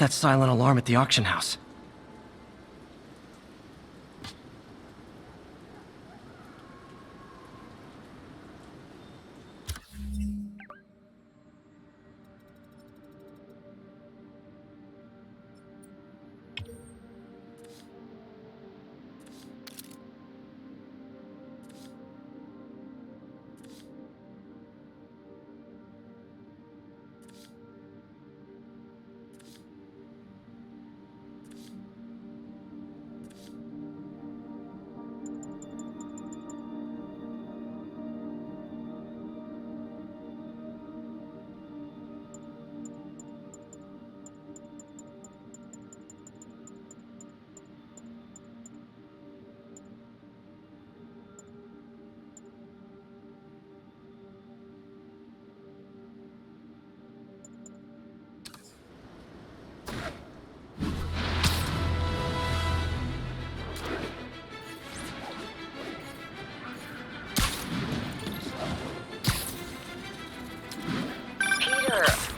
that silent alarm at the auction house?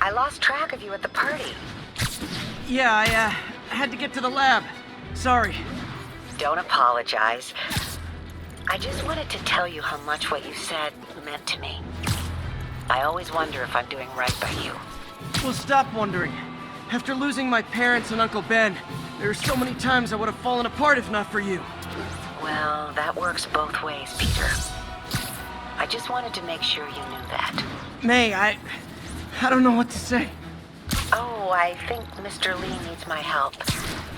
I lost track of you at the party. Yeah, I had to get to the lab. Sorry. Don't apologize. I just wanted to tell you how much what you said meant to me. I always wonder if I'm doing right by you. Well, stop wondering. After losing my parents and Uncle Ben, there are so many times I would have fallen apart if not for you. Well, that works both ways, Peter. I just wanted to make sure you knew that. May, I don't know what to say. Oh, I think Mr. Lee needs my help.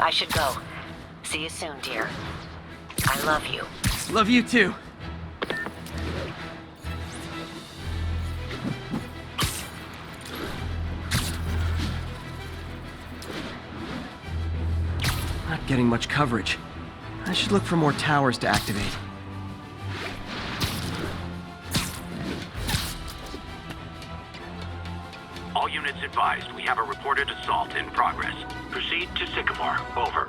I should go. See you soon, dear. I love you. Love you too. Not getting much coverage. I should look for more towers to activate. All units advised, we have a reported assault in progress. Proceed to Sycamore. Over.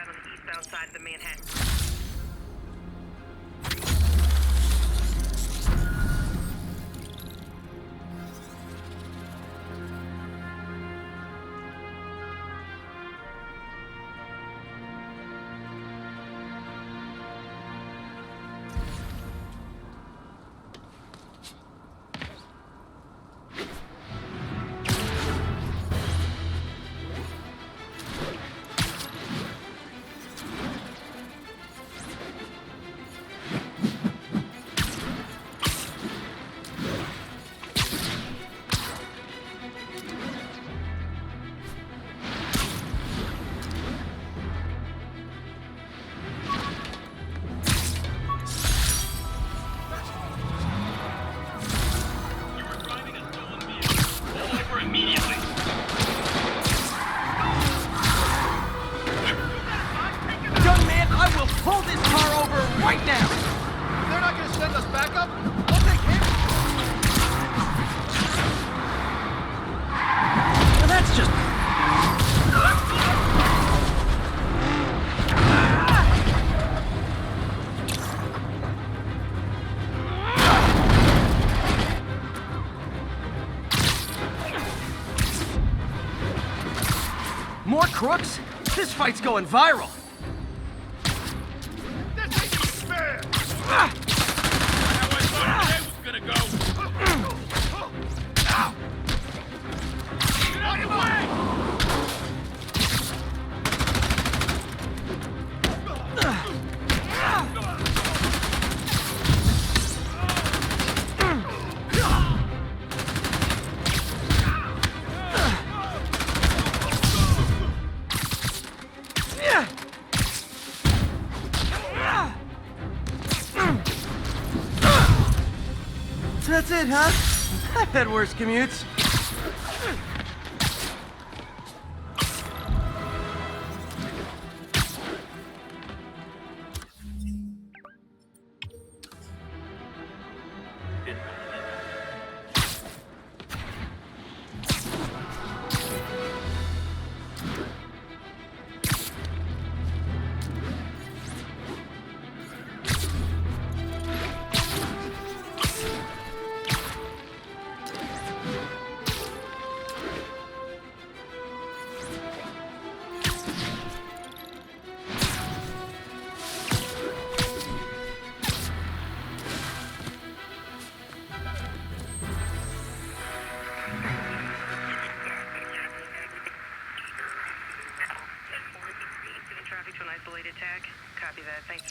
On the eastbound side of the Manhattan. More crooks? This fight's going viral. This ain't fair! Ah! How I thought today was gonna go! Ow! Get out of the way! That's it, huh? I've had worse commutes.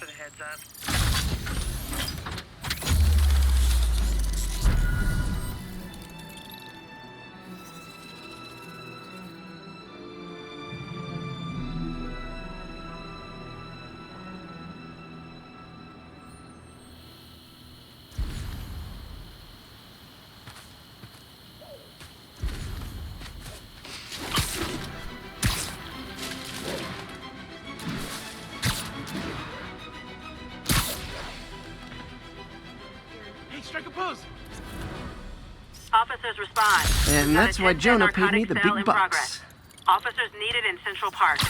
for the heads up. Hey, strike a pose! Officers respond. And We've got that's a why 10-10 Jonah paid me narcotics the sale big in bucks. progress. Officers needed in Central Park.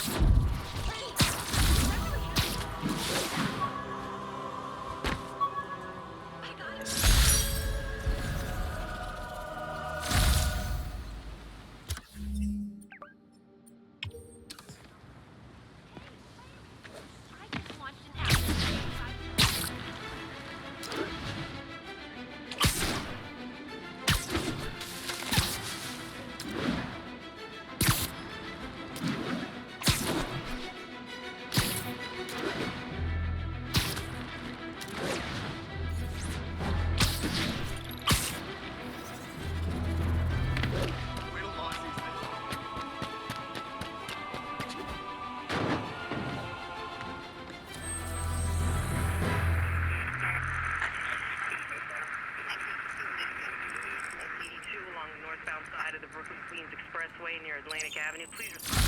Along the northbound side of the Brooklyn-Queens Expressway near Atlantic Avenue. Please respond.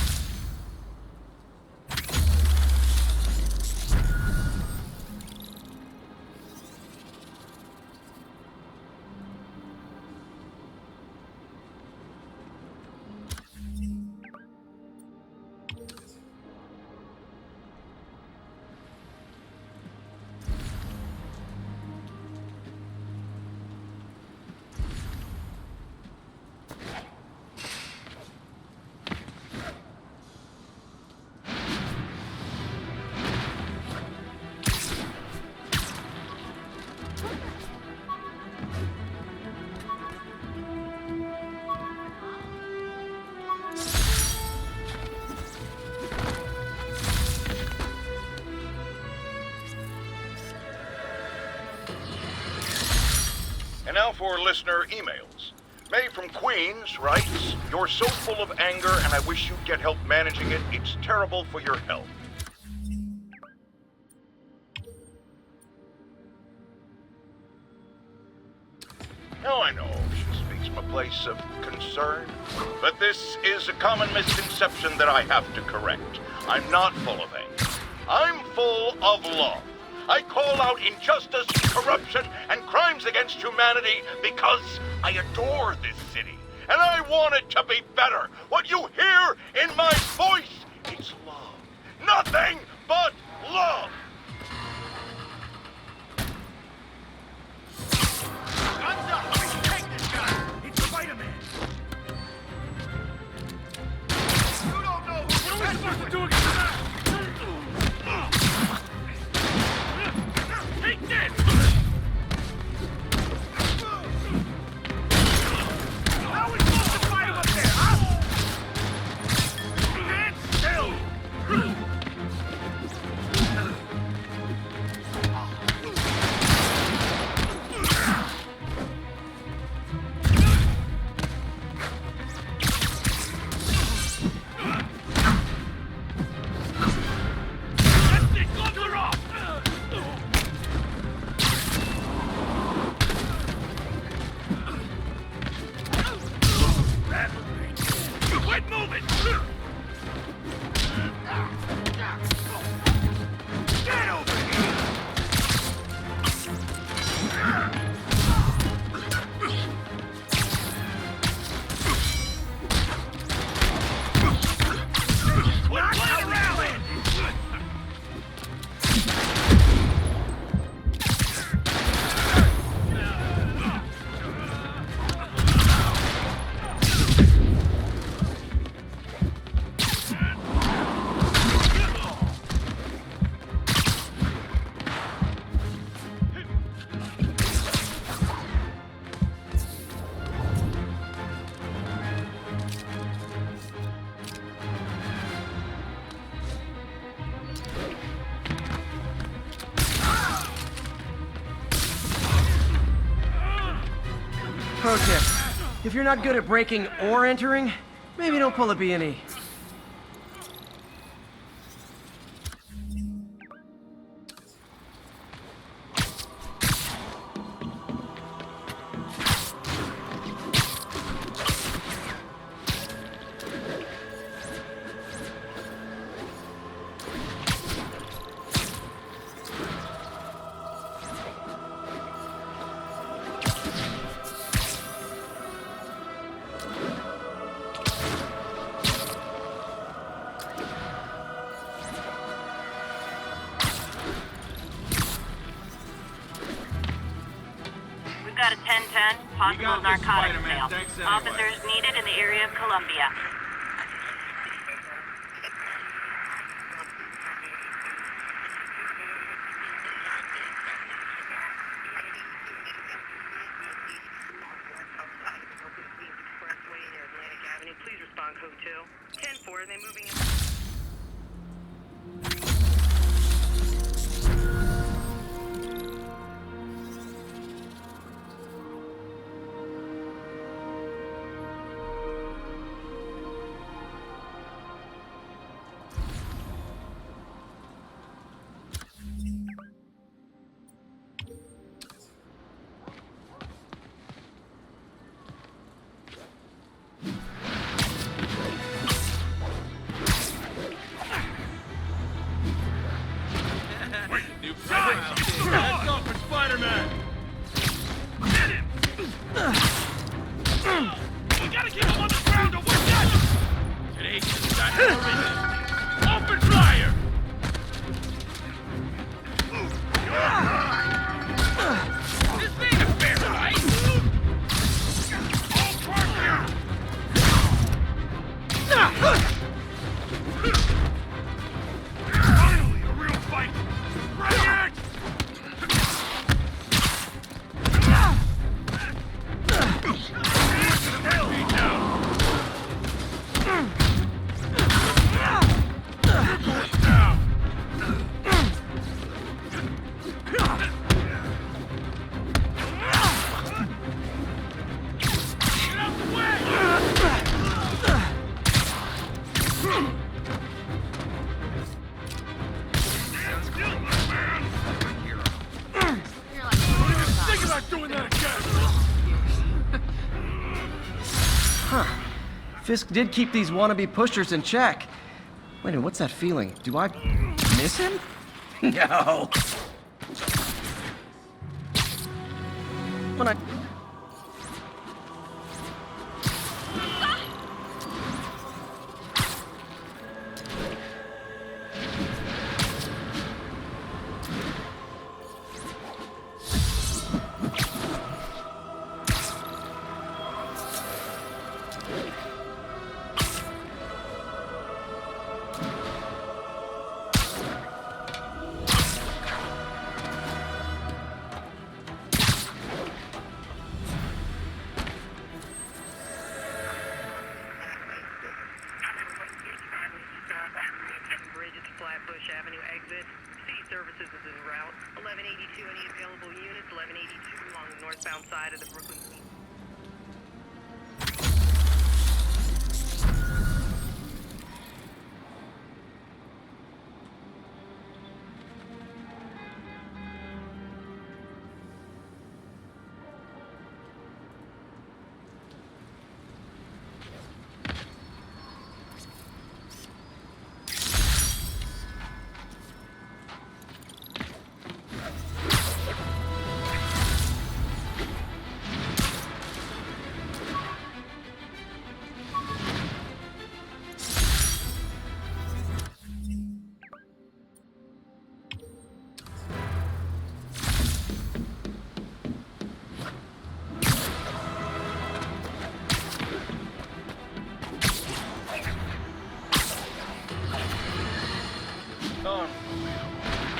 And now for listener emails. May from Queens writes, "You're so full of anger and I wish you'd get help managing it. It's terrible for your health." Now I know she speaks from a place of concern, but this is a common misconception that I have to correct. I'm not full of anger. I'm full of love. I call out injustice, corruption, and crimes against humanity because I adore this city, and I want it to be better. What you hear in my voice, it's love. Nothing but love. Guns up! We can take this guy! It's Spider-Man! You don't know what are we supposed to do against that? Take this! How are we supposed to fight him up there, huh? Stand still! pro tip. If you're not good at breaking or entering, maybe don't pull a B&E. Got a 1010, possible got this, narcotics Spider-Man. sale. Thanks anyway. Officers needed in the area of Columbia. Outside of the Brooklyn Queens Expressway near Atlantic Avenue. Please respond code 2. 10-4, and then moving in. New present. Heads up for Spider-Man. Get him! We gotta keep him on the ground or we're done! Today's just that horrendous. Open fire! This ain't a fair fight! All finally, a real fight! Bring it! Beat down. Down. Get out the way! Stand still, my man! Think about doing that again! Fisk did keep these wannabe pushers in check. Wait a minute, what's that feeling? Do I miss him? No. When I... Bridge to Flatbush Avenue exit. City services is en route. 1182, any available units? 1182 along the northbound side of the Brooklyn Queens.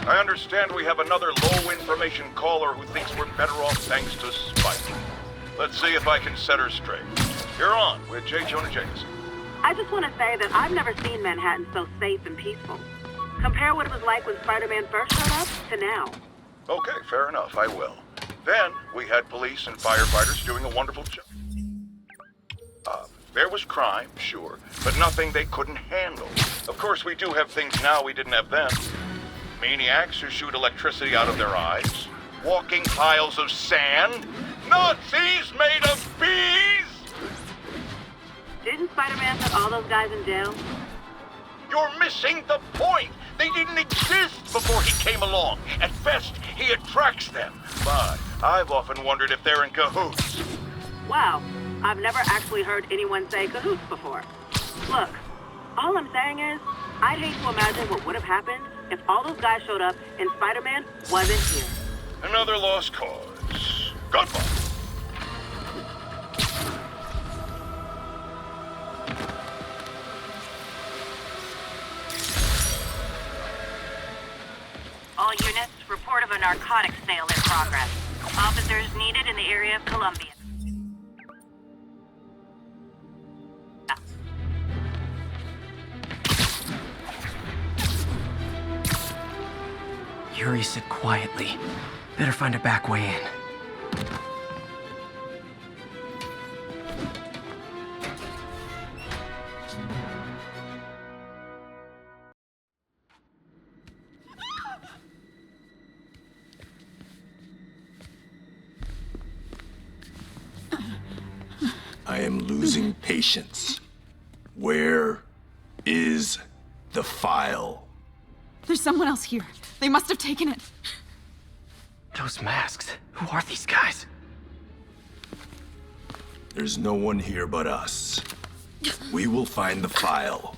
I understand we have another low-information caller who thinks we're better off thanks to Spike. Let's see if I can set her straight. You're on with J. Jonah Jameson. I just want to say that I've never seen Manhattan so safe and peaceful. Compare what it was like when Spider-Man first showed up to now. Okay, fair enough, I will. Then we had police and firefighters doing a wonderful job. There was crime, sure, but nothing they couldn't handle. Of course, we do have things now we didn't have then. Maniacs who shoot electricity out of their eyes, walking piles of sand, Nazis made of bees! Didn't Spider-Man put all those guys in jail? You're missing the point! They didn't exist before he came along. At best, he attracts them. But I've often wondered if they're in cahoots. Wow, I've never actually heard anyone say cahoots before. Look, all I'm saying is, I'd hate to imagine what would have happened if all those guys showed up and Spider-Man wasn't here. Another lost cause. Goodbye. All units, report of a narcotics sale in progress. Officers needed in the area of Columbia. Yuri said quietly. Better find a back way in. I am losing patience. Where is the file? There's someone else here. They must have taken it. Those masks. Who are these guys? There's no one here but us. We will find the file,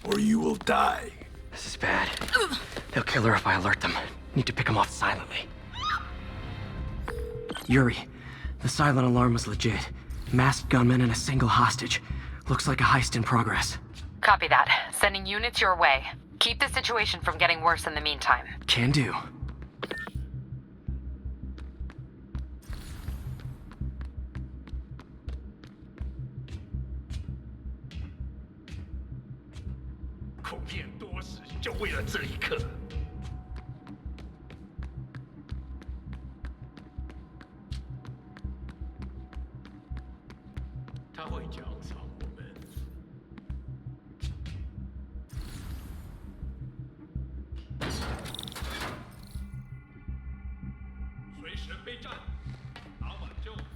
or you will die. This is bad. They'll kill her if I alert them. Need to pick them off silently. Yuri, the silent alarm was legit. Masked gunmen and a single hostage. Looks like a heist in progress. Copy that. Sending units your way. Keep the situation from getting worse in the meantime. Can do.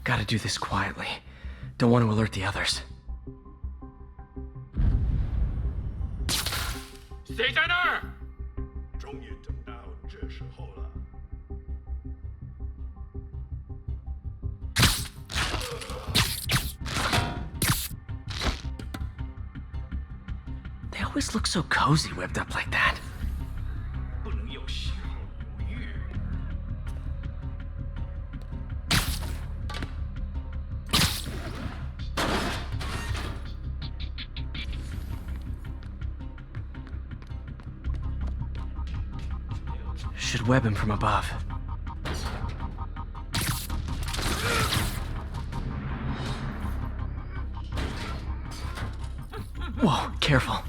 Gotta do this quietly. Don't want to alert the others. 谁在那儿？终于等到这时候了。They always look so cozy whipped up like that. 不能有丝毫犹豫。 Should web him from above. Whoa, careful.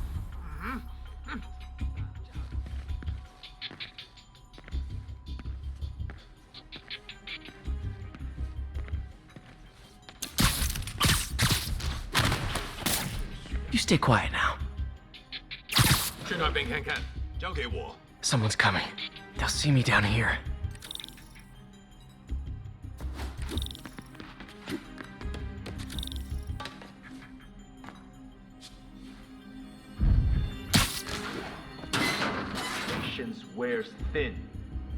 You stay quiet now. 去那边看看，交给我。 Someone's coming. They'll see me down here. Patience wears thin.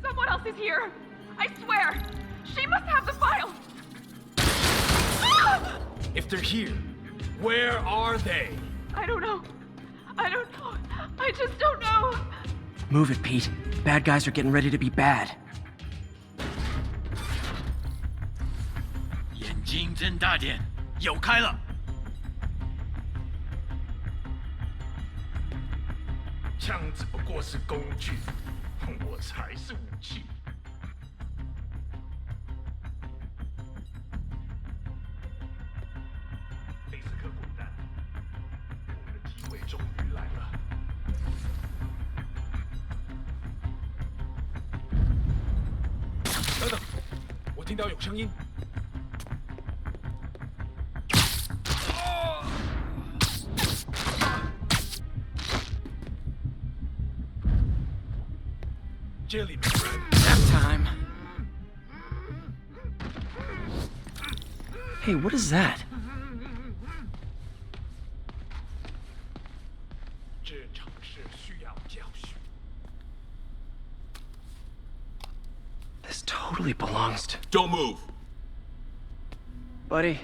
Someone else is here. I swear. She must have the file. If they're here, where are they? I don't know. I don't know. I just don't know. Move it, Pete. Bad guys are getting ready to be bad. 眼睛睁大点，有开了。枪只不过是工具，我才是武器。贝斯克滚蛋！我们的机会终于来了。 等等，我听到有声音。这里没人。Nap time. Hey, what is that? 这城市需要教训。 This totally belongs to... Don't move. Buddy,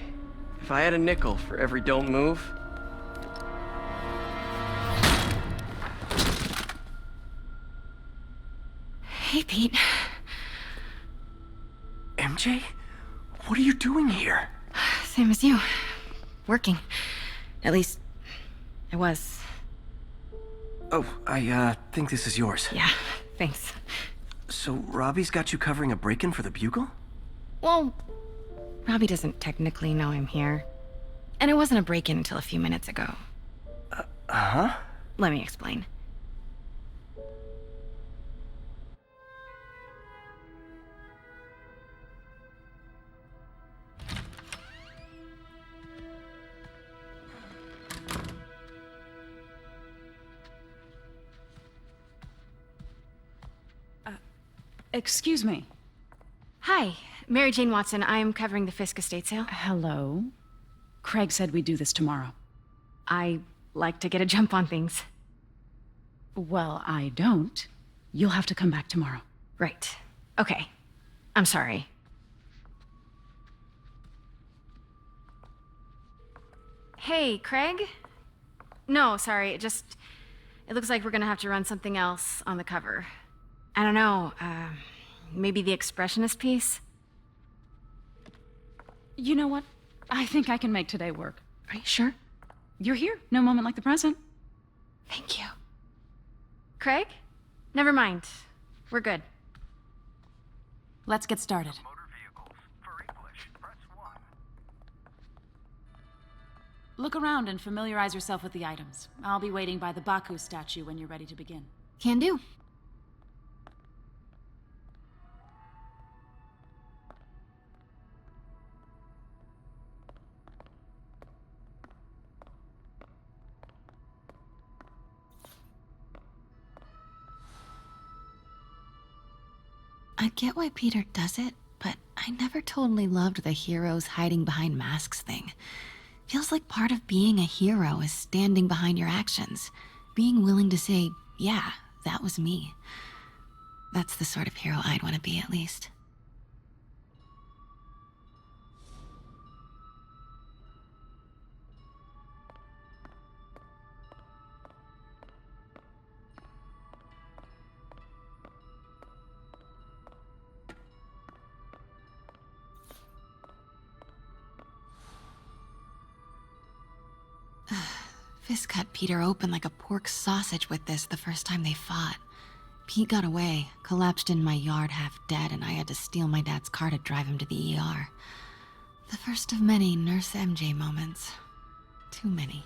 if I had a nickel for every don't move... Hey, Pete. MJ? What are you doing here? Same as you. Working. At least, I was. Oh, I think this is yours. Yeah, thanks. So, Robbie's got you covering a break-in for the Bugle? Well, Robbie doesn't technically know I'm here. And it wasn't a break-in until a few minutes ago. Huh? Let me explain. Excuse me. Hi, Mary Jane Watson. I'm covering the Fisk estate sale. Hello. Craig said we'd do this tomorrow. I like to get a jump on things. Well, I don't. You'll have to come back tomorrow. Right. Okay. I'm sorry. Hey, Craig? No, sorry. It looks like we're gonna have to run something else on the cover. I don't know, maybe the expressionist piece? You know what? I think I can make today work. Are you sure? You're here. No moment like the present. Thank you. Craig? Never mind. We're good. Let's get started. Look around and familiarize yourself with the items. I'll be waiting by the Baku statue when you're ready to begin. Can do. I get why Peter does it, but I never totally loved the heroes hiding behind masks thing. Feels like part of being a hero is standing behind your actions, being willing to say, yeah, that was me. That's the sort of hero I'd want to be, at least. Fisk cut Peter open like a pork sausage with this the first time they fought. Pete got away, collapsed in my yard half dead, and I had to steal my dad's car to drive him to the ER. The first of many Nurse MJ moments. Too many.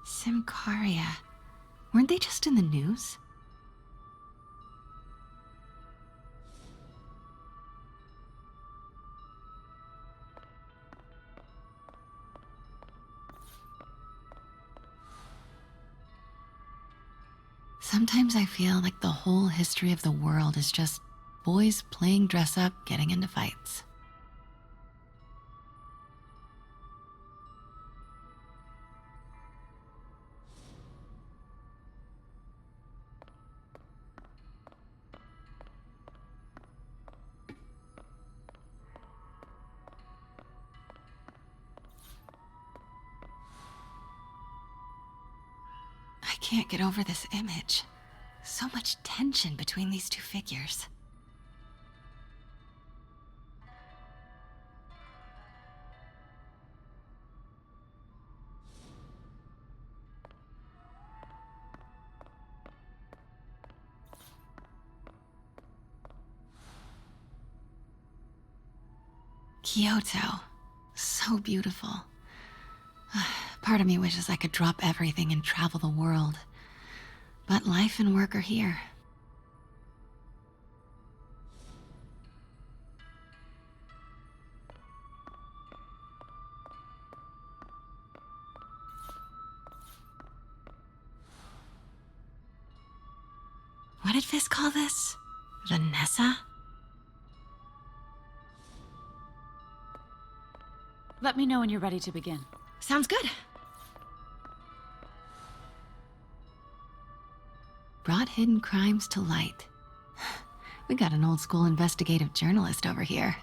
Simcaria. Weren't they just in the news? Sometimes I feel like the whole history of the world is just boys playing dress up, getting into fights. I can't get over this image. So much tension between these two figures. Kyoto. So beautiful. Part of me wishes I could drop everything and travel the world. But life and work are here. What did Fisk call this? Vanessa? Let me know when you're ready to begin. Sounds good. Brought hidden crimes to light. We got an old school investigative journalist over here.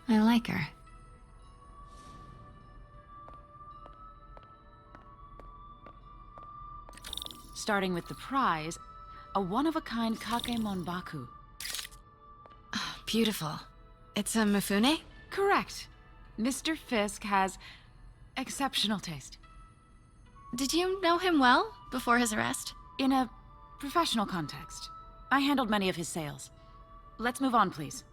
I like her. Starting with the prize, a one-of-a-kind kake monbaku. Oh, beautiful. It's a Mifune? Correct. Mr. Fisk has exceptional taste. Did you know him well before his arrest? In a professional context. I handled many of his sales. Let's move on, please.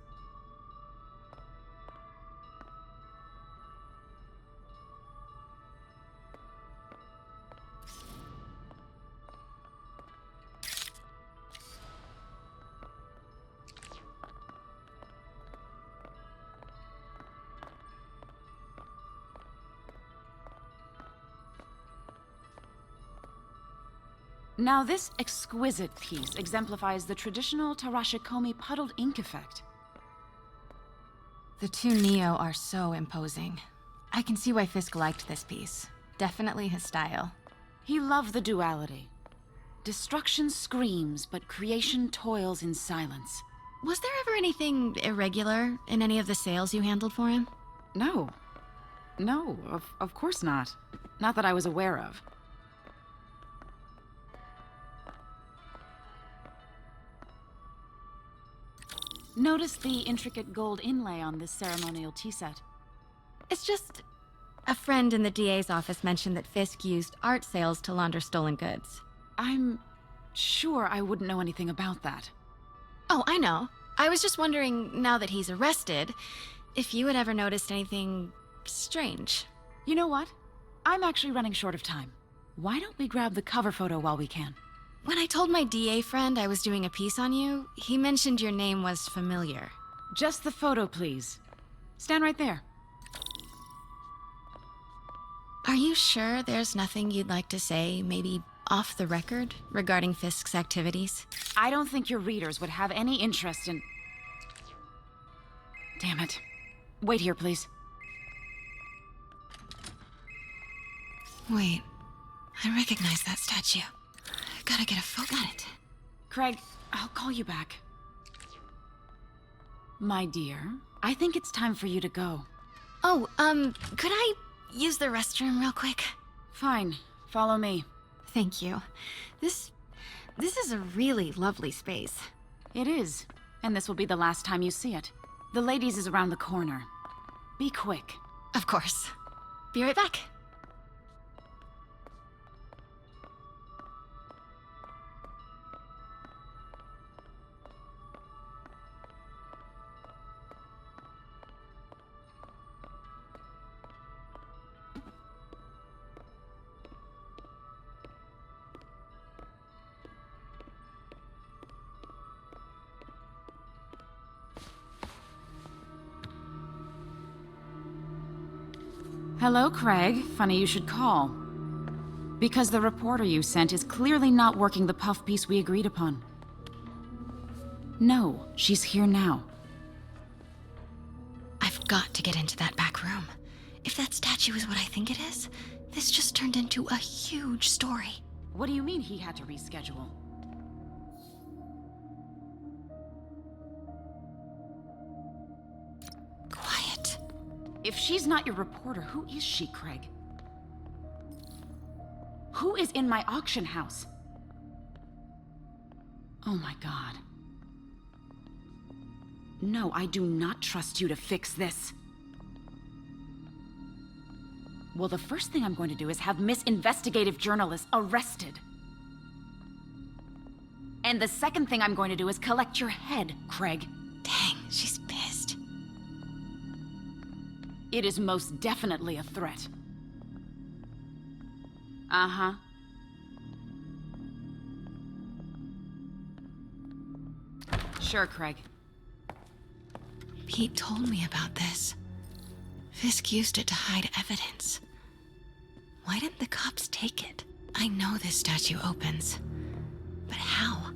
Now, this exquisite piece exemplifies the traditional Tarashikomi puddled ink effect. The two Neo are so imposing. I can see why Fisk liked this piece. Definitely his style. He loved the duality. Destruction screams, but creation toils in silence. Was there ever anything irregular in any of the sales you handled for him? No. No, of course not. Not that I was aware of. Notice the intricate gold inlay on this ceremonial tea set. It's just... a friend in the DA's office mentioned that Fisk used art sales to launder stolen goods. I'm sure I wouldn't know anything about that. Oh, I know. I was just wondering, now that he's arrested, if you had ever noticed anything strange. You know what? I'm actually running short of time. Why don't we grab the cover photo while we can? When I told my DA friend I was doing a piece on you, he mentioned your name was familiar. Just the photo, please. Stand right there. Are you sure there's nothing you'd like to say, maybe off the record, regarding Fisk's activities? I don't think your readers would have any interest in... Damn it. Wait here, please. Wait. I recognize that statue. Gotta get a photo at it. Craig, I'll call you back. My dear, I think it's time for you to go. Oh, could I use the restroom real quick? Fine. Follow me. Thank you. This is a really lovely space. It is. And this will be the last time you see it. The ladies is around the corner. Be quick. Of course. Be right back. Hello, Craig. Funny you should call. Because the reporter you sent is clearly not working the puff piece we agreed upon. No, she's here now. I've got to get into that back room. If that statue is what I think it is, this just turned into a huge story. What do you mean he had to reschedule? Quiet. If she's not your reporter, who is she, Craig? Who is in my auction house? Oh my God. No, I do not trust you to fix this. Well, the first thing I'm going to do is have Miss Investigative Journalist arrested. And the second thing I'm going to do is collect your head, Craig. Dang, she's pissed. It is most definitely a threat. Uh-huh. Sure, Craig. Pete told me about this. Fisk used it to hide evidence. Why didn't the cops take it? I know this statue opens, but how?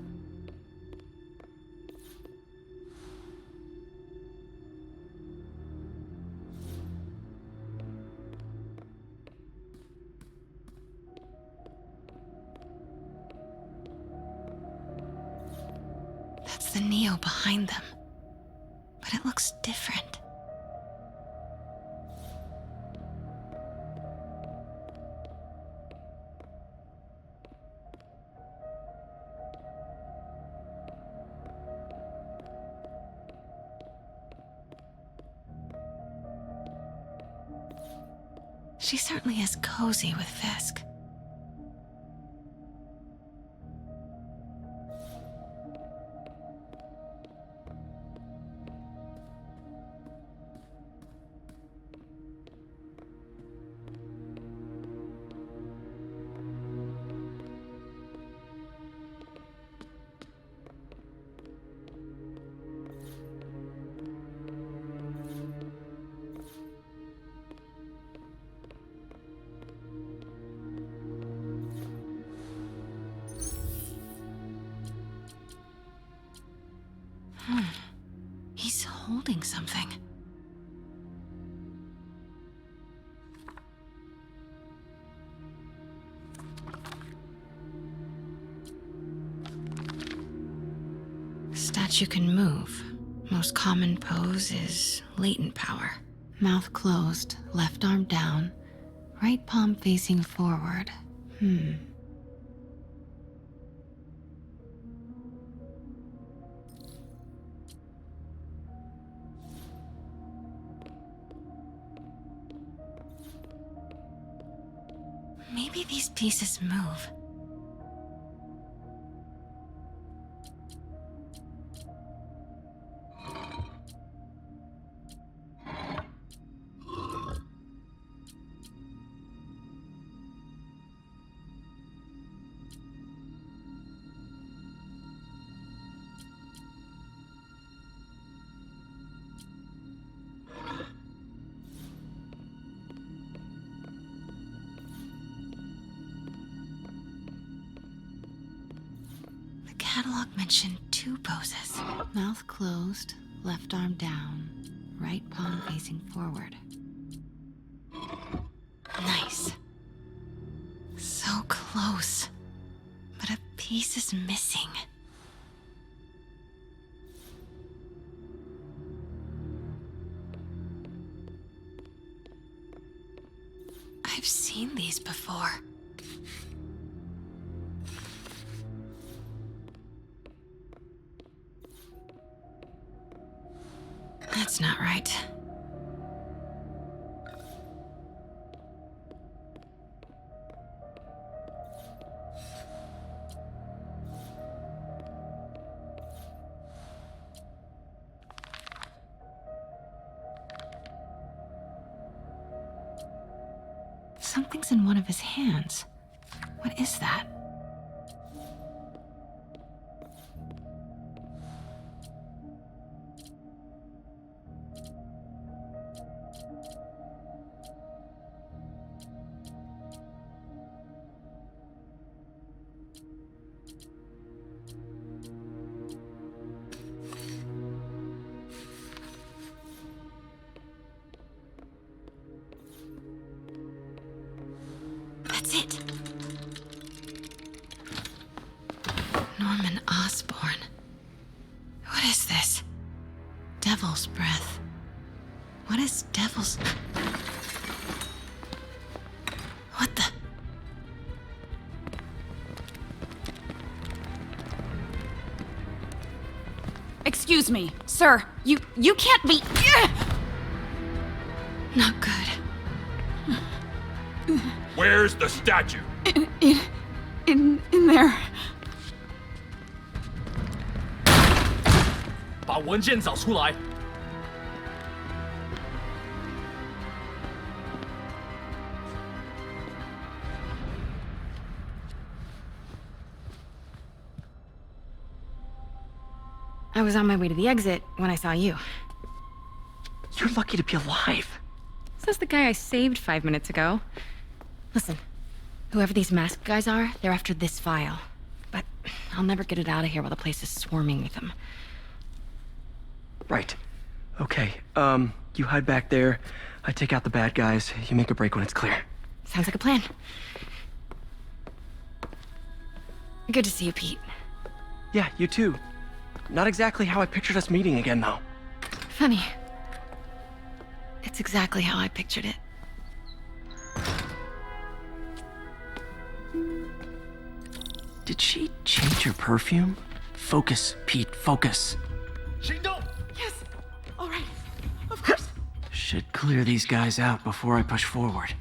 That's the Neo behind them, but it looks different. She certainly is cozy with Fisk. He's holding something. Statue can move. Most common pose is latent power. Mouth closed, left arm down, right palm facing forward. Maybe these pieces move. Catalog mentioned 2 poses. Mouth closed, left arm down, right palm facing forward. Nice. So close. But a piece is missing. I've seen these before. That's not right. Something's in one of his hands. What is that? That's it. Norman Osborn. What is this? Devil's breath. What is devil's... What the... Excuse me, sir. You can't be... Not good. Where's the statue? In there. 把文件找出来。I was on my way to the exit when I saw you. You're lucky to be alive. Says the guy I saved 5 minutes ago. Listen, whoever these masked guys are, they're after this file. But I'll never get it out of here while the place is swarming with them. Right. Okay, you hide back there. I take out the bad guys. You make a break when it's clear. Sounds like a plan. Good to see you, Pete. Yeah, you too. Not exactly how I pictured us meeting again, though. Funny. It's exactly how I pictured it. Did she change her perfume? Focus, Pete, focus. Yes. All right. Of course. Should clear these guys out before I push forward.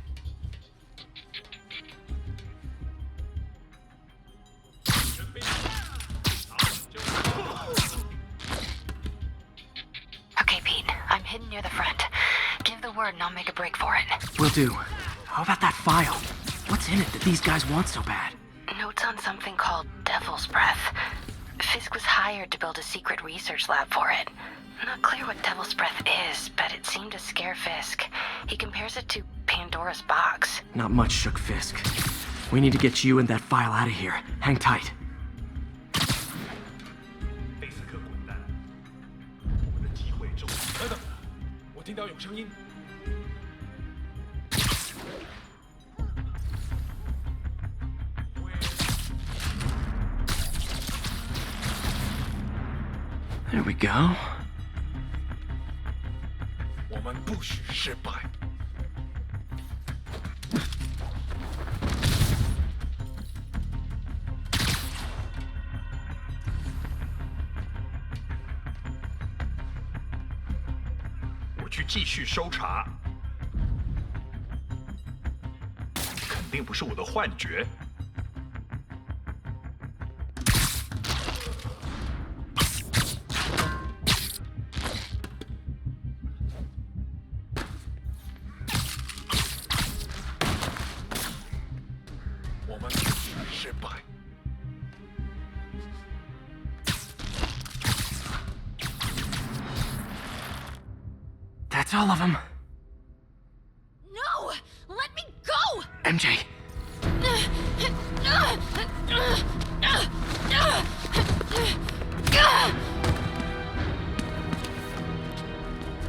Okay, Pete. I'm hidden near the front. Give the word and I'll make a break for it. Will do. How about that file? What's in it that these guys want so bad? Notes on something called Devil's Breath. Fisk was hired to build a secret research lab for it. Not clear what Devil's Breath is, but it seemed to scare Fisk. He compares it to Pandora's box. Not much shook Fisk. We need to get you and that file out of here. Hang tight. There we go. 我们不许失败。我去继续搜查，肯定不是我的幻觉。 That's all of them. No! Let me go! MJ.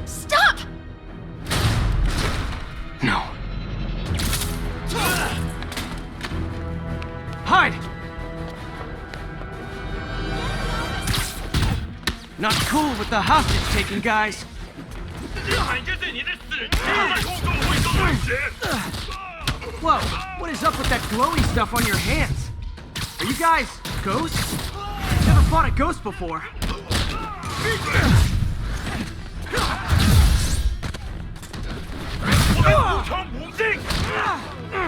Stop! No. Hide! Not cool with the hostage-taking guys. 喊着对你的死敌们冲动会受威胁。 Whoa, what is up with that glowy stuff on your hands? Are you guys ghosts? Never fought a ghost before.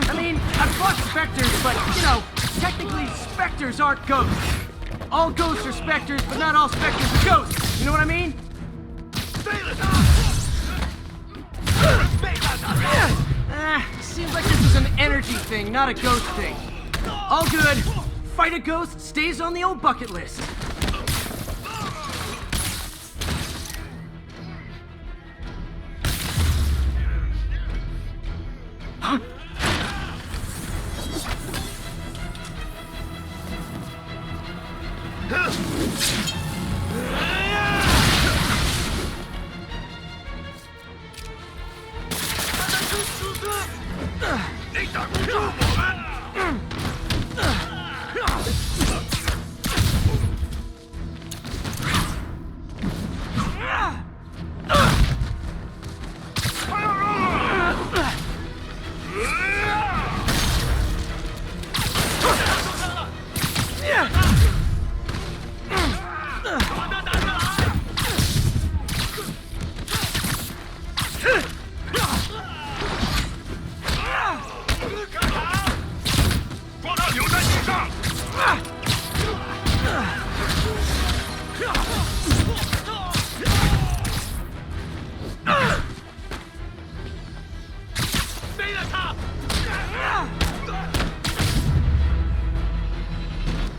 I mean, I've fought specters, but, you know, technically specters aren't ghosts. All ghosts are specters, but not all specters are ghosts. You know what I mean? Seems like this is an energy thing, not a ghost thing. All good. Fight a ghost stays on the old bucket list. Huh?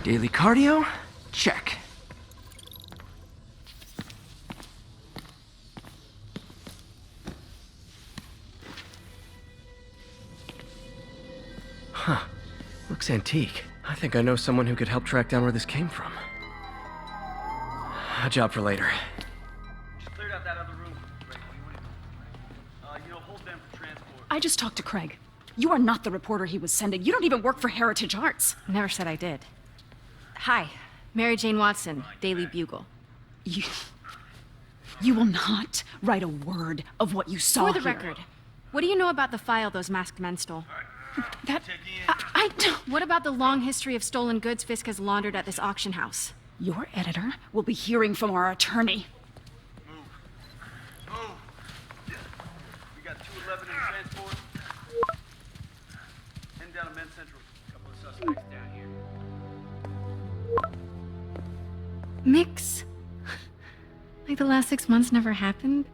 Daily cardio? Check. looks antique. I think I know someone who could help track down where this came from. A job for later. Just cleared out that other room. Great. Hold them for transport. I just talked to Craig. You are not the reporter he was sending. You don't even work for Heritage Arts. Never said I did. Hi, Mary Jane Watson, Daily Bugle. You will not write a word of what you saw For the here. record, what do you know about the file those masked men stole? That... I don't... What about the long history of stolen goods Fisk has laundered at this auction house? Your editor will be hearing from our attorney. Move. We got 211 in transport. Heading down to Men's Central. Couple of suspects down here. Mix? Like the last 6 months never happened?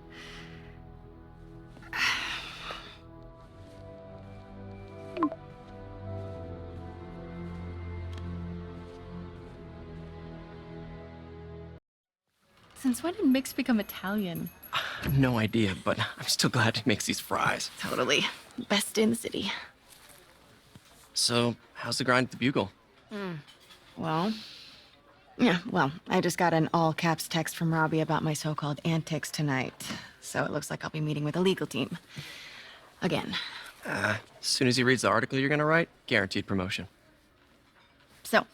Since when did Mix become Italian? No idea, but I'm still glad he makes these fries. Totally. Best in the city. So, how's the grind at the Bugle? Well, I just got an all-caps text from Robbie about my so-called antics tonight. So it looks like I'll be meeting with a legal team. Again. As soon as he reads the article you're gonna write, guaranteed promotion. So,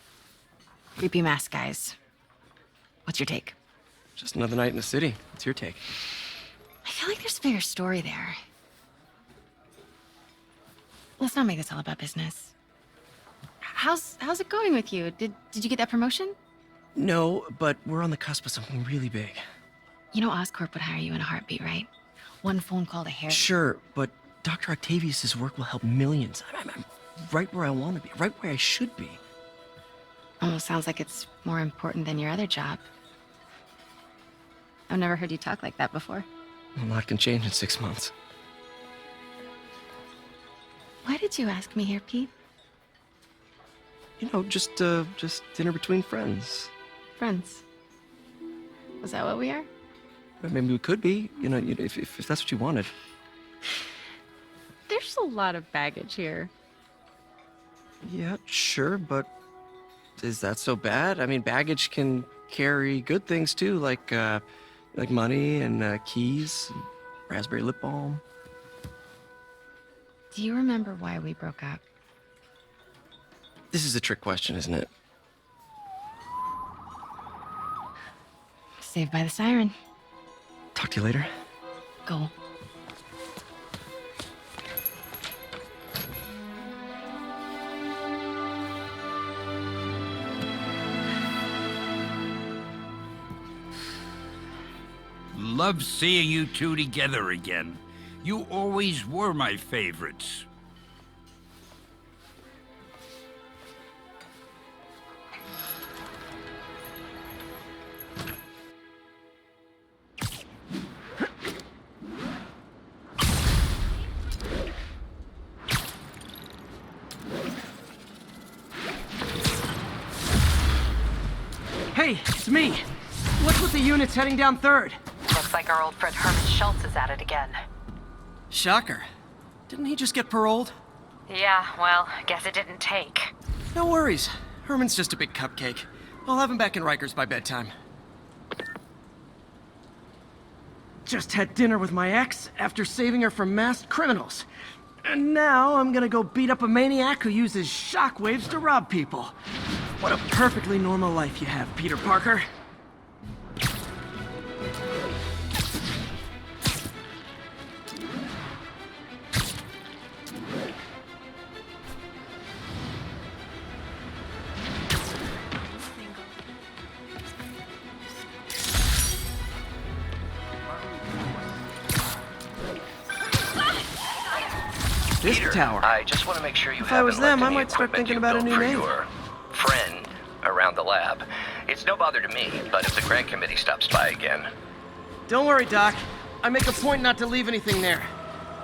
creepy mask guys. What's your take? Just another night in the city. What's your take? I feel like there's a bigger story there. Let's not make this all about business. How's it going with you? Did you get that promotion? No, but we're on the cusp of something really big. You know Oscorp would hire you in a heartbeat, right? One phone call to Harry. Sure, but Dr. Octavius' work will help millions. I'm right where I want to be, right where I should be. Almost sounds like it's more important than your other job. I've never heard you talk like that before. A lot can change in 6 months. Why did you ask me here, Pete? You know, just dinner between friends. Friends. Was that what we are? Maybe we could be, you know, if that's what you wanted. There's a lot of baggage here. Yeah, sure, but is that so bad? I mean, baggage can carry good things too, like money and keys, and raspberry lip balm. Do you remember why we broke up? This is a trick question, isn't it? Saved by the siren. Talk to you later. Go. Love seeing you two together again. You always were my favorites. Hey, it's me. What's with the units heading down 3rd? Looks like our old friend Herman Schultz is at it again. Shocker. Didn't he just get paroled? Yeah, well, guess it didn't take. No worries. Herman's just a big cupcake. I'll have him back in Rikers by bedtime. Just had dinner with my ex after saving her from masked criminals. And now I'm gonna go beat up a maniac who uses shockwaves to rob people. What a perfectly normal life you have, Peter Parker. This Peter, tower. I just want to make sure you If haven't I was them, left I any might start equipment thinking you about a built new for name. your friend around the lab. It's no bother to me, but if the grant committee stops by again... Don't worry, Doc. I make a point not to leave anything there.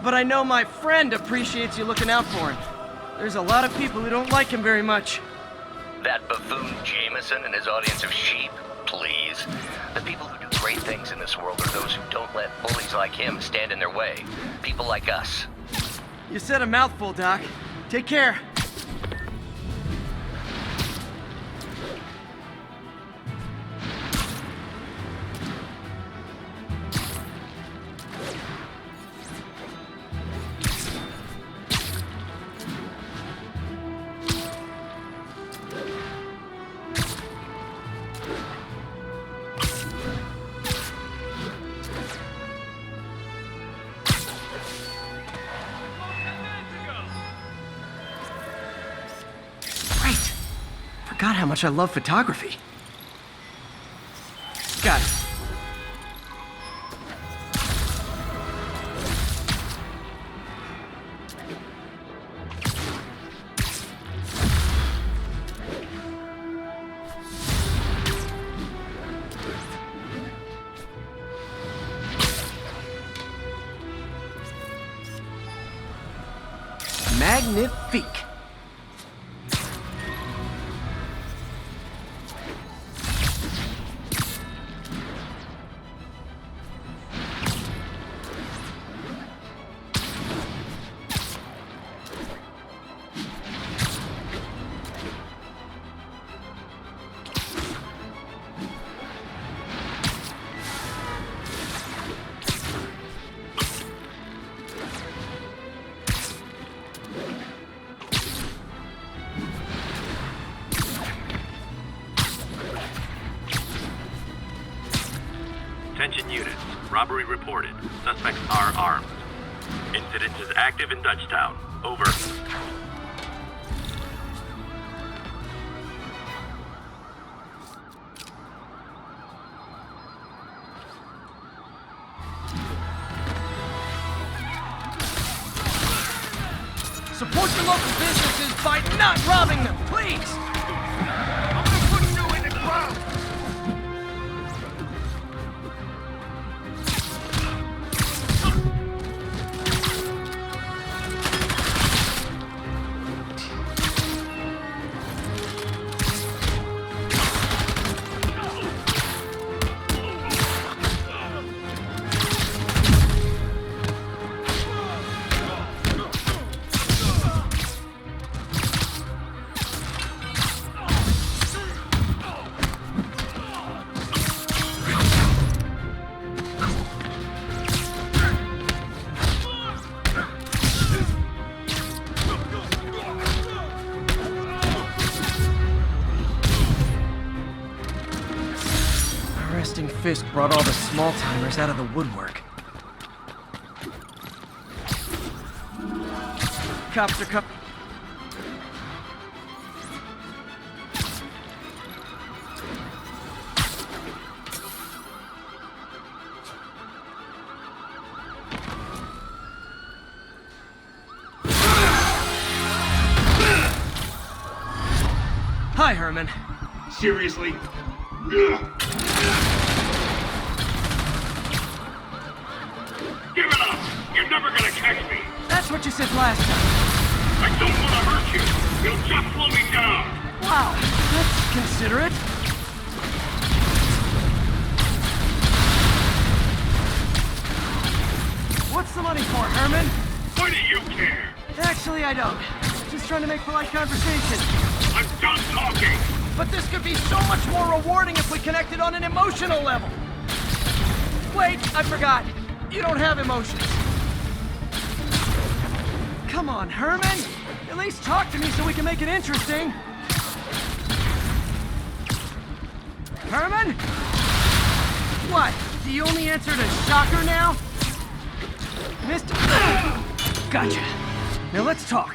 But I know my friend appreciates you looking out for him. There's a lot of people who don't like him very much. That buffoon Jameson and his audience of sheep, please. The people who do great things in this world are those who don't let bullies like him stand in their way. People like us. You said a mouthful, Doc. Take care. forgot how much I love photography. Got it. Magnifique. Attention units. Robbery reported. Suspects are armed. Incident is active in Dutchtown. Over. Support your local businesses by not robbing them, please! I'm gonna put you in the ground! Resting Fist brought all the small-timers out of the woodwork. Cops are Hi, Herman. Seriously? Give it up! You're never gonna catch me! That's what you said last time. I don't want to hurt you! You'll just slow me down! Wow, that's considerate. What's the money for, Herman? Why do you care? Actually, I don't. Just trying to make polite conversation. I'm done talking! But this could be so much more rewarding if we connected on an emotional level. Wait, I forgot. You don't have emotions. Come on, Herman. At least talk to me so we can make it interesting. Herman? What? Do you only answer to shocker now? Mr. Gotcha. Now let's talk.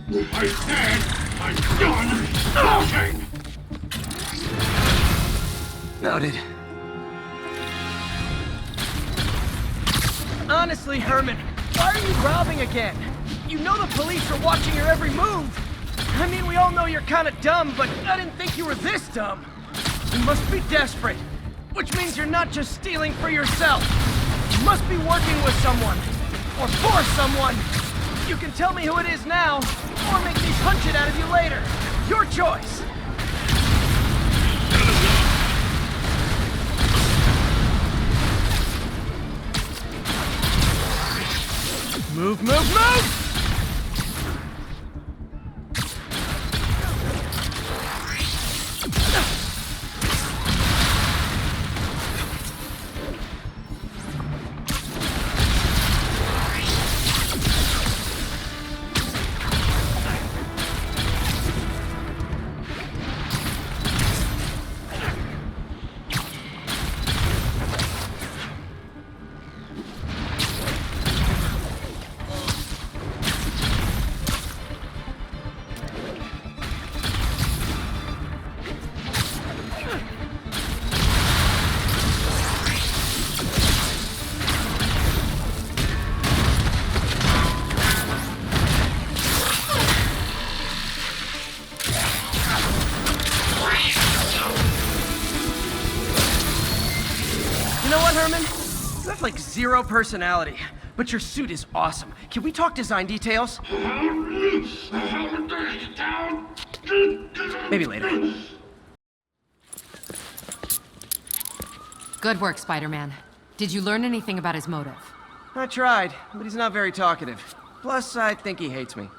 I said I'm done talking! Noted. Honestly, Herman, why are you robbing again? You know the police are watching your every move. I mean, we all know you're kind of dumb, but I didn't think you were this dumb. You must be desperate, which means you're not just stealing for yourself. You must be working with someone, or for someone. You can tell me who it is now, or make me punch it out of you later. Your choice. Move, move, move! like zero personality, but your suit is awesome. Can we talk design details? Maybe later. Good work, Spider-Man. Did you learn anything about his motive? I tried, but he's not very talkative. Plus, I think he hates me.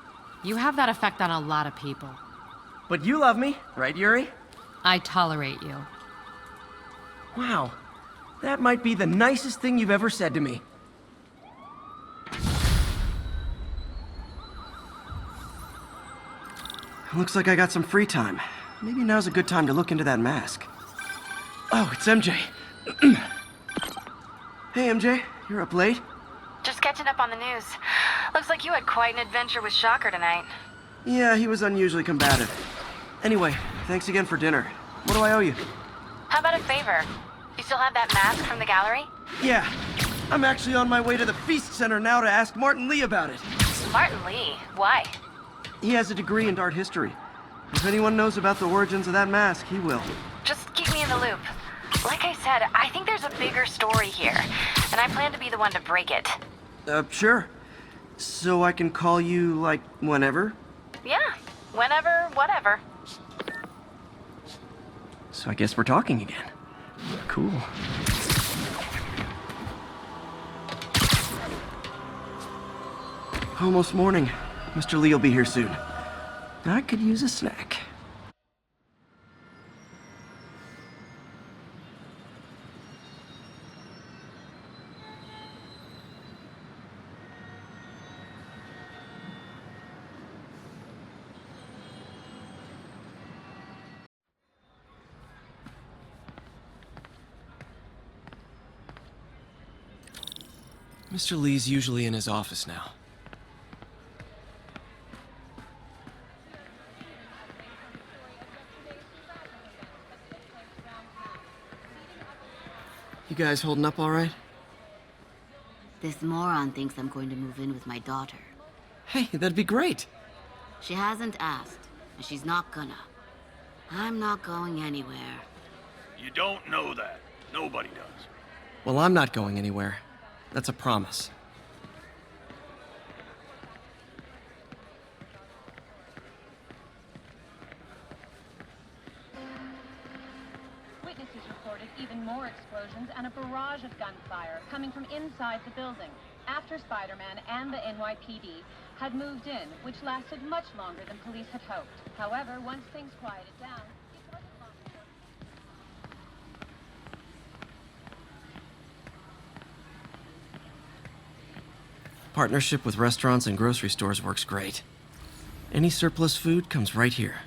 You have that effect on a lot of people. But you love me, right, Yuri? I tolerate you. Wow. That might be the nicest thing you've ever said to me. Looks like I got some free time. Maybe now's a good time to look into that mask. Oh, it's MJ. Hey, MJ. You're up late? Just catching up on the news. Looks like you had quite an adventure with Shocker tonight. Yeah, he was unusually combative. Anyway, thanks again for dinner. What do I owe you? How about a favor? You still have that mask from the gallery? Yeah. I'm actually on my way to the Feast Center now to ask Martin Lee about it. Martin Lee? Why? He has a degree in art history. If anyone knows about the origins of that mask, he will. Just keep me in the loop. Like I said, I think there's a bigger story here, and I plan to be the one to break it. Sure. So I can call you, like, whenever? Yeah, whenever, whatever. So I guess we're talking again. Cool. Almost morning. Mr. Lee will be here soon. I could use a snack. Mr. Lee's usually in his office now. You guys holding up all right? This moron thinks I'm going to move in with my daughter. Hey, that'd be great. She hasn't asked, and she's not gonna. I'm not going anywhere. You don't know that. Nobody does. Well, I'm not going anywhere. That's a promise. Witnesses reported even more explosions and a barrage of gunfire coming from inside the building after Spider-Man and the NYPD had moved in, which lasted much longer than police had hoped. However, once things quieted down, it wasn't long before... Partnership with restaurants and grocery stores works great. Any surplus food comes right here.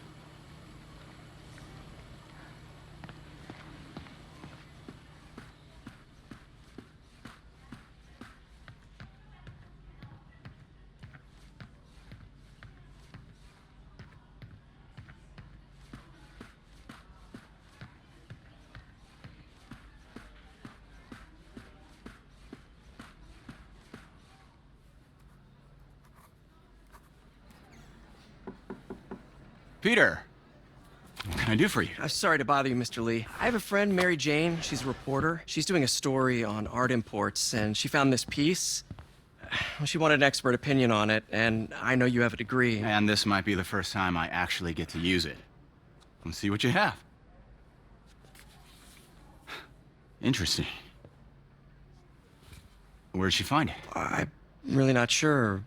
Peter, what can I do for you? I'm sorry to bother you, Mr. Lee. I have a friend, Mary Jane. She's a reporter. She's doing a story on art imports, and she found this piece. Well, she wanted an expert opinion on it, and I know you have a degree. And this might be the first time I actually get to use it. Let's see what you have. Interesting. Where'd she find it? I'm really not sure.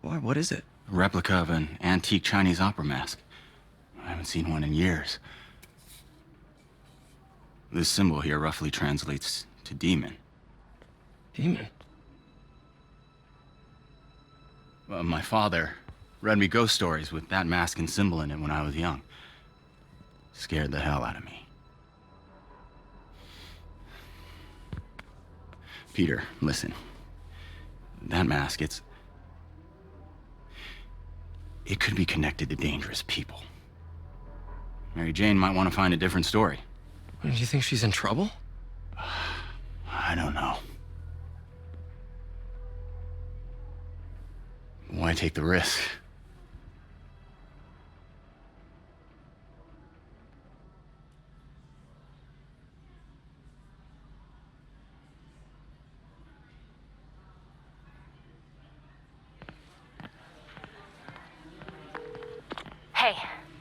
Why, what is it? A replica of an antique Chinese opera mask. I haven't seen one in years. This symbol here roughly translates to demon. Demon? Well, my father read me ghost stories with that mask and symbol in it when I was young. Scared the hell out of me. Peter, listen. That mask, it could be connected to dangerous people. Mary Jane might want to find a different story. Do you think she's in trouble? I don't know. Why take the risk?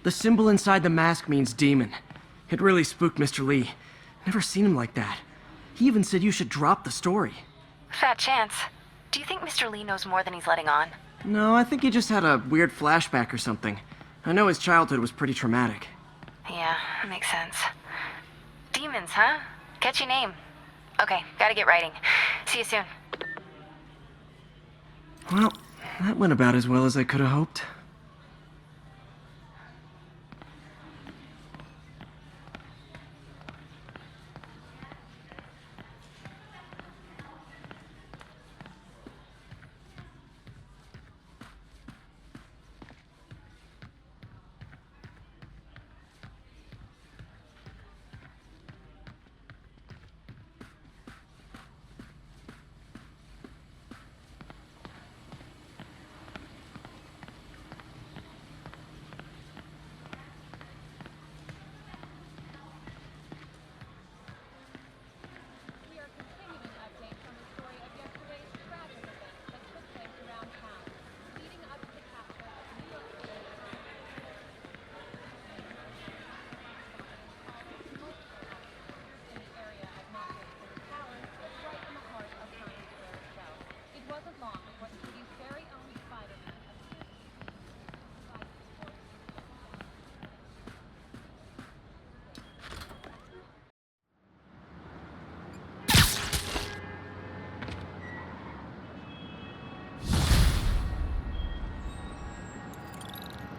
The symbol inside the mask means demon. It really spooked Mr. Lee. Never seen him like that. He even said you should drop the story. Fat chance. Do you think Mr. Lee knows more than he's letting on? No, I think he just had a weird flashback or something. I know his childhood was pretty traumatic. Yeah, makes sense. Demons, huh? Catchy name. Okay, gotta get writing. See you soon. Well, that went about as well as I could have hoped.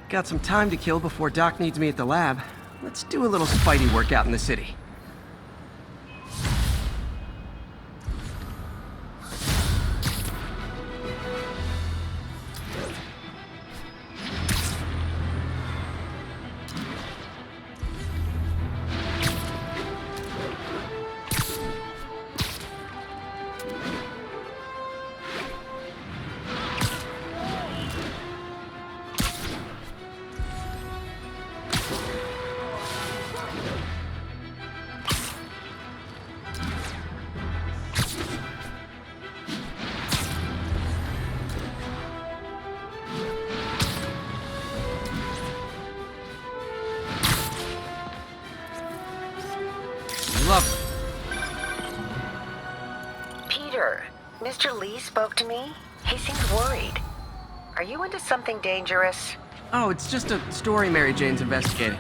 Got some time to kill before Doc needs me at the lab. Let's do a little Spidey workout in the city. Lovely. Peter, Mr. Lee spoke to me. He seemed worried. Are you into something dangerous? Oh, it's just a story Mary Jane's investigating.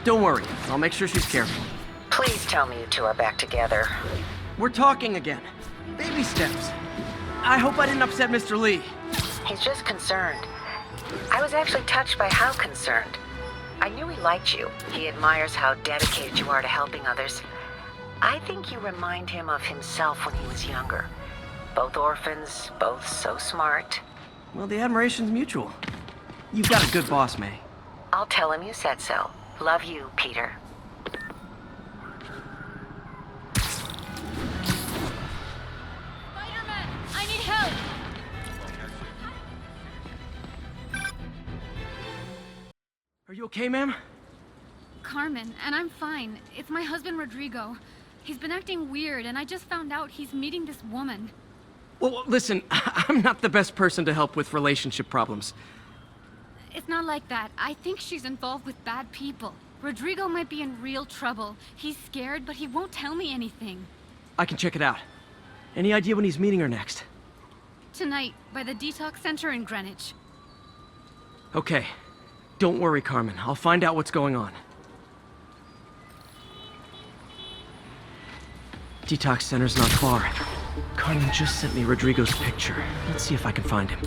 Don't worry, I'll make sure she's careful. Please tell me you two are back together. We're talking again. Baby steps. I hope I didn't upset Mr. Lee. He's just concerned. I was actually touched by how concerned. I knew he liked you. He admires how dedicated you are to helping others. I think you remind him of himself when he was younger. Both orphans, both so smart. Well, the admiration's mutual. You've got a good boss, May. I'll tell him you said so. Love you, Peter. Spider-Man, I need help! Are you okay, ma'am? Carmen, and I'm fine. It's my husband, Rodrigo. He's been acting weird, and I just found out he's meeting this woman. Well, listen, I'm not the best person to help with relationship problems. It's not like that. I think she's involved with bad people. Rodrigo might be in real trouble. He's scared, but he won't tell me anything. I can check it out. Any idea when he's meeting her next? Tonight, by the detox center in Greenwich. Okay. Don't worry, Carmen. I'll find out what's going on. Detox center's not far. Carmen just sent me Rodrigo's picture. Let's see if I can find him.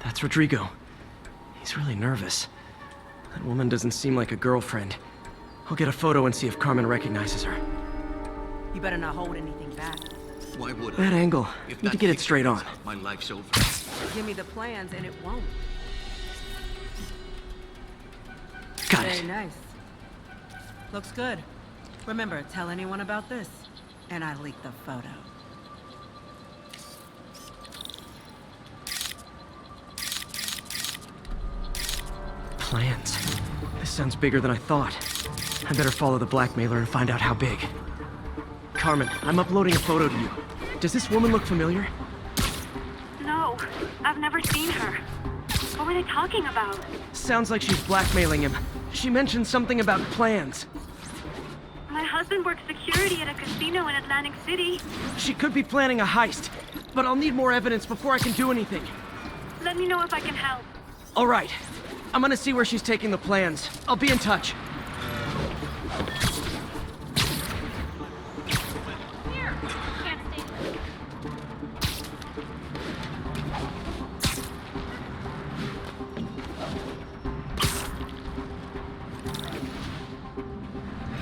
That's Rodrigo. He's really nervous. That woman doesn't seem like a girlfriend. I'll get a photo and see if Carmen recognizes her. You better not hold anything back. Why would I? Bad angle. Need to get it straight on. My life's over. Give me the plans and it won't. Got Very it. nice. Looks good. Remember, tell anyone about this, and I leak the photo. Plans. This sounds bigger than I thought. I better follow the blackmailer and find out how big. Carmen, I'm uploading a photo to you. Does this woman look familiar? No, I've never seen her. What were they talking about? Sounds like she's blackmailing him. She mentioned something about plans. My husband works security at a casino in Atlantic City. She could be planning a heist, but I'll need more evidence before I can do anything. Let me know if I can help. All right. I'm gonna see where she's taking the plans. I'll be in touch.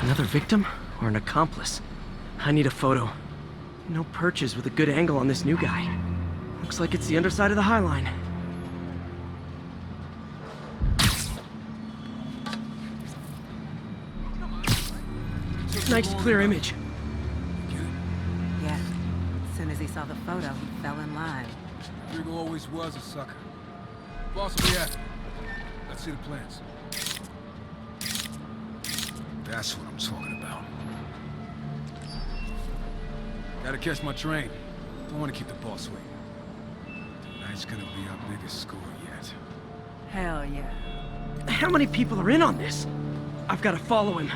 Another victim or an accomplice? I need a photo. No perches with a good angle on this new guy. Looks like it's the underside of the High Line. Nice clear image. Yeah. As soon as he saw the photo, he fell in line. Rodrigo always was a sucker. Boss will be happy. Let's see the plans. That's what I'm talking about. Gotta catch my train. Don't want to keep the boss waiting. Tonight's gonna be our biggest score yet. Hell yeah. How many people are in on this? I've got to follow him.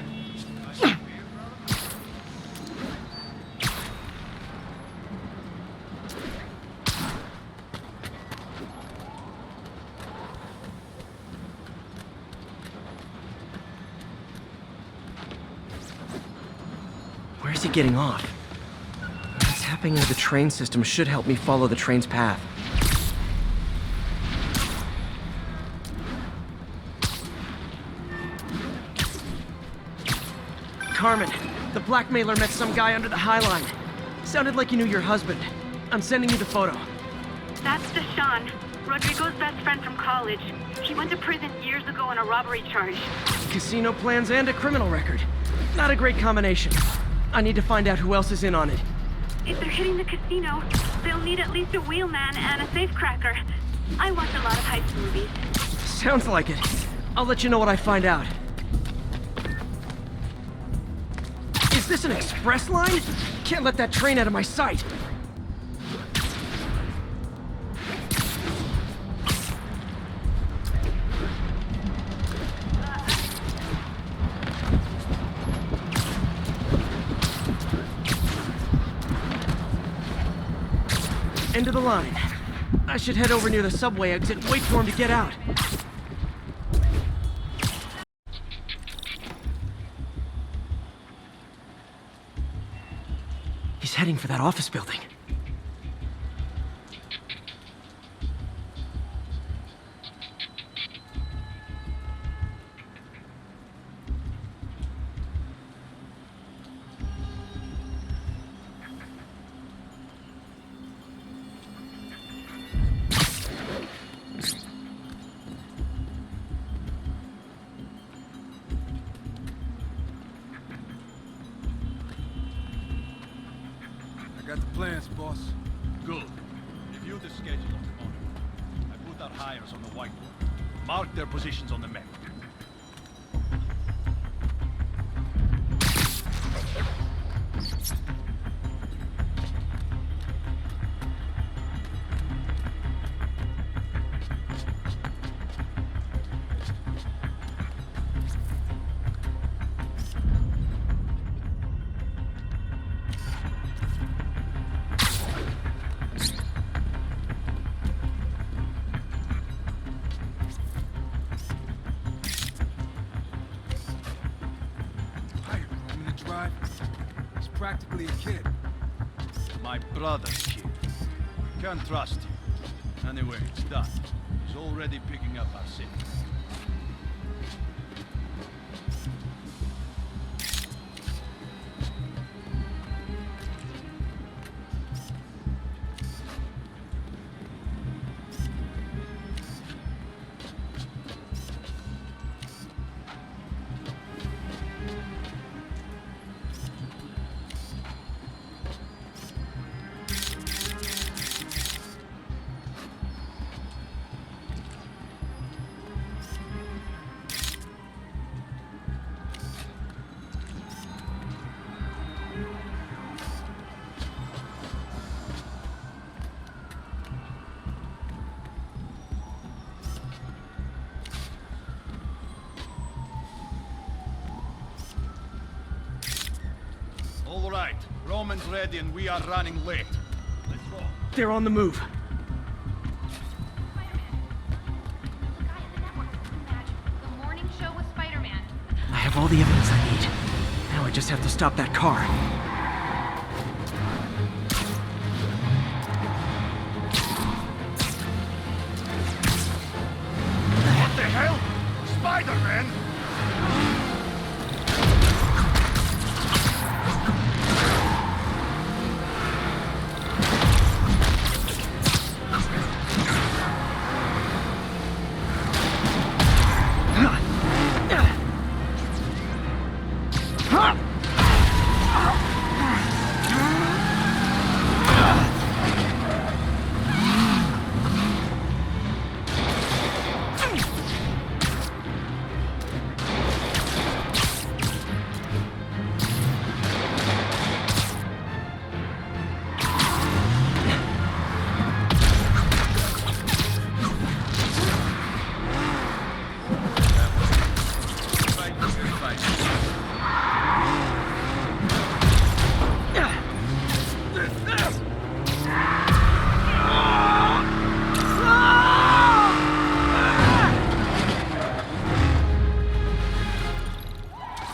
Where's he getting off? What's happening with the train system should help me follow the train's path. Carmen, the blackmailer met some guy under the High Line. Sounded like you knew your husband. I'm sending you the photo. That's Deshaun, Rodrigo's best friend from college. He went to prison years ago on a robbery charge. Casino plans and a criminal record. Not a great combination. I need to find out who else is in on it. If they're hitting the casino, they'll need at least a wheelman and a safecracker. I watch a lot of heist movies. Sounds like it. I'll let you know what I find out. Is this an express line? Can't let that train out of my sight. End of the line. I should head over near the subway exit and wait for him to get out. He's heading for that office building. Got the plans, boss. Good. Review the schedule of tomorrow. I put our hires on the whiteboard. Mark their positions on the map. He's practically a kid. My brother's kid. Can't trust him. Anyway, it's done. He's already picking up our city. Roman's ready and we are running late. Let's go. They're on the move. The morning show with Spider-Man. I have all the evidence I need. Now I just have to stop that car. What the hell? Spider-Man?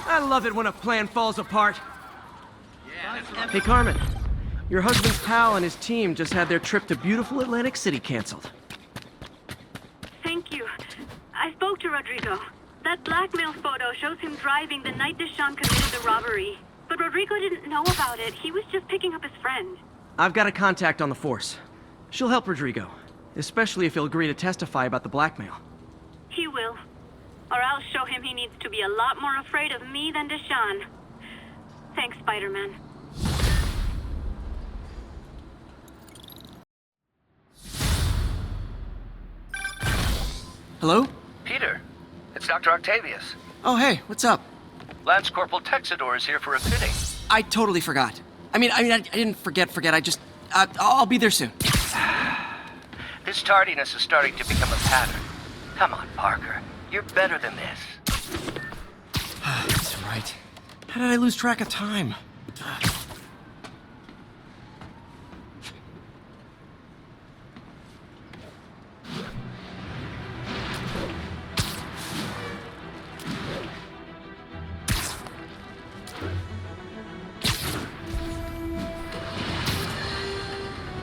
I love it when a plan falls apart. Hey, Carmen. Your husband's pal and his team just had their trip to beautiful Atlantic City canceled. Thank you. I spoke to Rodrigo. That blackmail photo shows him driving the night Deshaun committed the robbery. But Rodrigo didn't know about it. He was just picking up his friend. I've got a contact on the force. She'll help Rodrigo, especially if he'll agree to testify about the blackmail. He will. Or I'll show him he needs to be a lot more afraid of me than Deshaun. Thanks, Spider-Man. Hello? Peter, it's Dr. Octavius. Oh, hey, what's up? Lance Corporal Texador is here for a fitting. I totally forgot. I mean, I didn't forget. I just, I'll be there soon. This tardiness is starting to become a pattern. Come on, Parker. You're better than this. That's right. How did I lose track of time?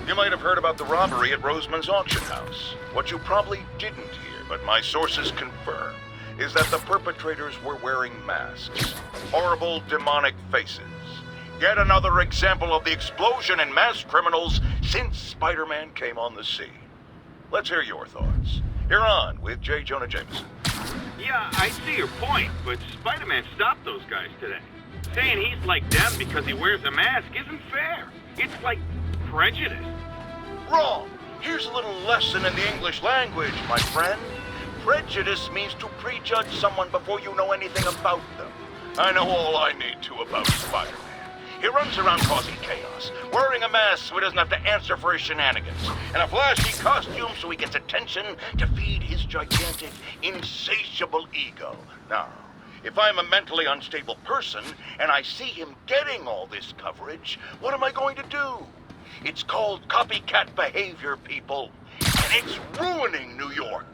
You might have heard about the robbery at Roseman's auction house. What you probably didn't hear, but my sources confirm, is that the perpetrators were wearing masks. Horrible, demonic faces. Yet another example of the explosion in mass criminals since Spider-Man came on the scene. Let's hear your thoughts. You're on with J. Jonah Jameson. Yeah, I see your point, but Spider-Man stopped those guys today. Saying he's like them because he wears a mask isn't fair. It's like prejudice. Wrong. Here's a little lesson in the English language, my friend. Prejudice means to prejudge someone before you know anything about them. I know all I need to about Spider-Man. He runs around causing chaos, wearing a mask so he doesn't have to answer for his shenanigans, and a flashy costume so he gets attention to feed his gigantic, insatiable ego. Now, if I'm a mentally unstable person and I see him getting all this coverage, what am I going to do? It's called copycat behavior, people, and it's ruining New York.